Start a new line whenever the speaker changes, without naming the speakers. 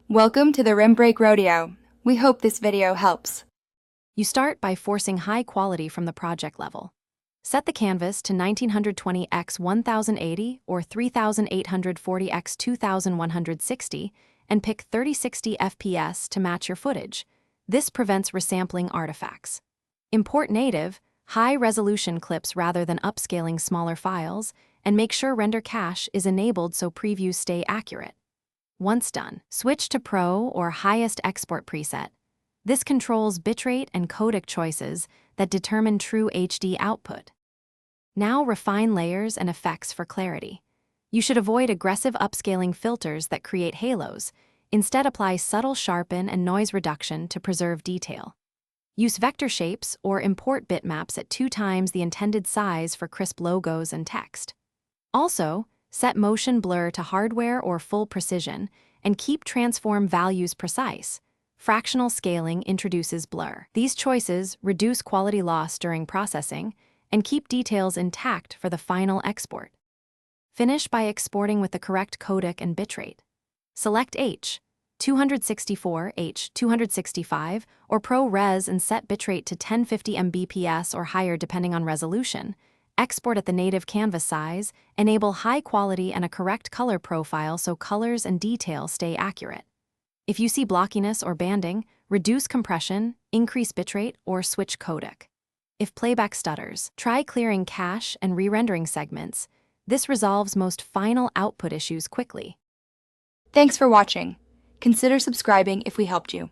Welcome to the Rim Break Rodeo. We hope this video helps.
You start by forcing high quality from the project level. Set the canvas to 1920 x 1080 or 3840 x 2160 and pick 3060 FPS to match your footage. This prevents resampling artifacts. Import native, high-resolution clips rather than upscaling smaller files, and make sure render cache is enabled so previews stay accurate. Once done, switch to Pro or highest export preset. This controls bitrate and codec choices that determine true HD output. Now refine layers and effects for clarity. You should avoid aggressive upscaling filters that create halos. Instead, apply subtle sharpen and noise reduction to preserve detail. Use vector shapes or import bitmaps at 2 times the intended size for crisp logos and text. Also, set motion blur to hardware or full precision, and keep transform values precise. Fractional scaling introduces blur. These choices reduce quality loss during processing and keep details intact for the final export. Finish by exporting with the correct codec and bitrate. Select H, 264, H, 265, or ProRes and set bitrate to 1050 Mbps or higher depending on resolution. Export at the native canvas size, enable high quality and a correct color profile so colors and detail stay accurate. If you see blockiness or banding, reduce compression, increase bitrate, or switch codec. If playback stutters, try clearing cache and re-rendering segments. This resolves most final output issues quickly.
Thanks for watching. Consider subscribing if we helped you.